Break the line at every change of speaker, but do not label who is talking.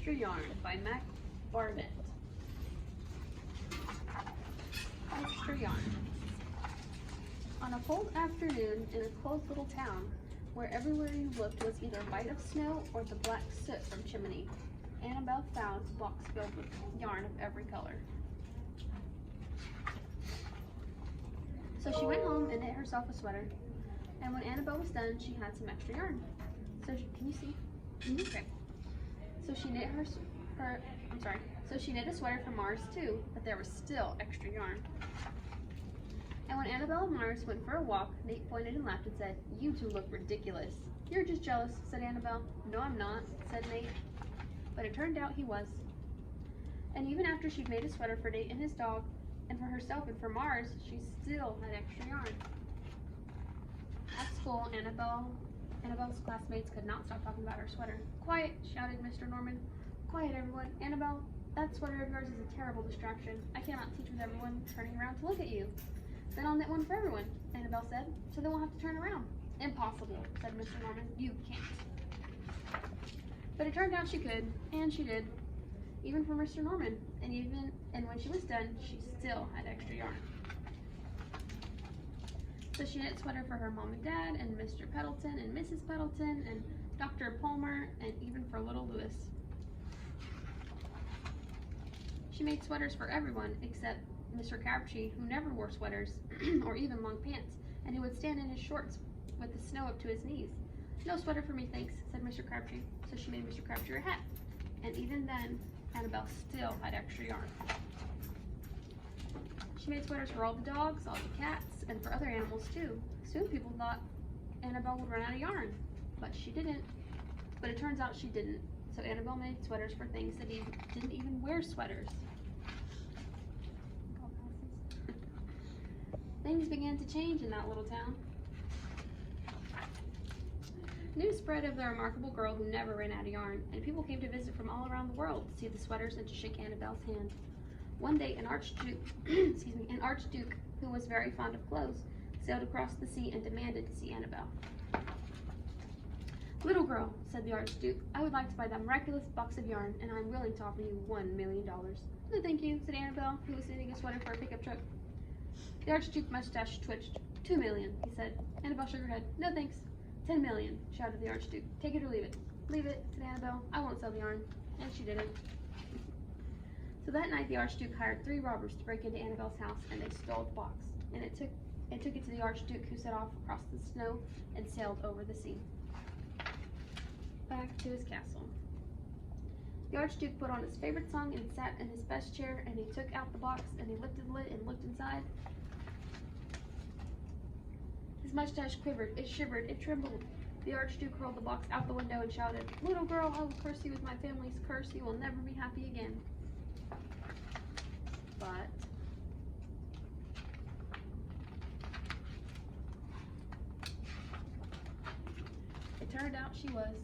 Extra Yarn by Mac Barnett. Extra yarn. On a cold afternoon in a close little town, where everywhere you looked was either white of snow or the black soot from chimney, Annabelle found a box filled with yarn of every color. So she went home and knit herself a sweater, and when Annabelle was done, she had some extra yarn. So can you see? Okay. So she knit So she knit a sweater for Mars too, but there was still extra yarn. And when Annabelle and Mars went for a walk, Nate pointed and laughed and said, "You two look ridiculous." "You're just jealous," said Annabelle. "No, I'm not," said Nate. But it turned out he was. And even after she'd made a sweater for Nate and his dog, and for herself and for Mars, she still had extra yarn. At school, Annabelle's classmates could not stop talking about her sweater. "Quiet," shouted Mr. Norman. "Quiet, everyone. Annabelle, that sweater of yours is a terrible distraction. I cannot teach with everyone turning around to look at you." "Then I'll knit one for everyone," Annabelle said, "so they won't have to turn around." "Impossible," said Mr. Norman. "You can't." But it turned out she could, and she did, even for Mr. Norman. And when she was done, she still had extra yarn. So she knit a sweater for her mom and dad, and Mr. Pendleton, and Mrs. Pendleton, and Dr. Palmer, and even for little Louis. She made sweaters for everyone except Mr. Crabtree, who never wore sweaters or even long pants, and who would stand in his shorts with the snow up to his knees. "No sweater for me, thanks," said Mr. Crabtree. So she made Mr. Crabtree a hat. And even then, Annabelle still had extra yarn. She made sweaters for all the dogs, all the cats, and for other animals too. Soon people thought Annabelle would run out of yarn, but she didn't. But it turns out she didn't. So Annabelle made sweaters for things that didn't even wear sweaters. Things began to change in that little town. News spread of the remarkable girl who never ran out of yarn, and people came to visit from all around the world to see the sweaters and to shake Annabelle's hand. One day, an archduke, who was very fond of clothes, sailed across the sea and demanded to see Annabelle. "Little girl," said the archduke, "I would like to buy that miraculous box of yarn, and I'm willing to offer you $1 million. "No, thank you," said Annabelle, who was knitting a sweater for a pickup truck. The archduke's mustache twitched. "$2 million, he said. Annabelle shook her head. "No, thanks." $10 million, shouted the archduke. "Take it or leave it." "Leave it," said Annabelle. "I won't sell the yarn." And she didn't. So that night, the archduke hired 3 robbers to break into Annabelle's house, and they stole the box. And it took it to the archduke, who set off across the snow and sailed over the sea. Back to his castle. The archduke put on his favorite song and sat in his best chair, and he took out the box, and he lifted the lid and looked inside. His mustache quivered, it shivered, it trembled. The archduke hurled the box out the window and shouted, "Little girl, I will curse you with my family's curse. You will never be happy again." But it turned out she was.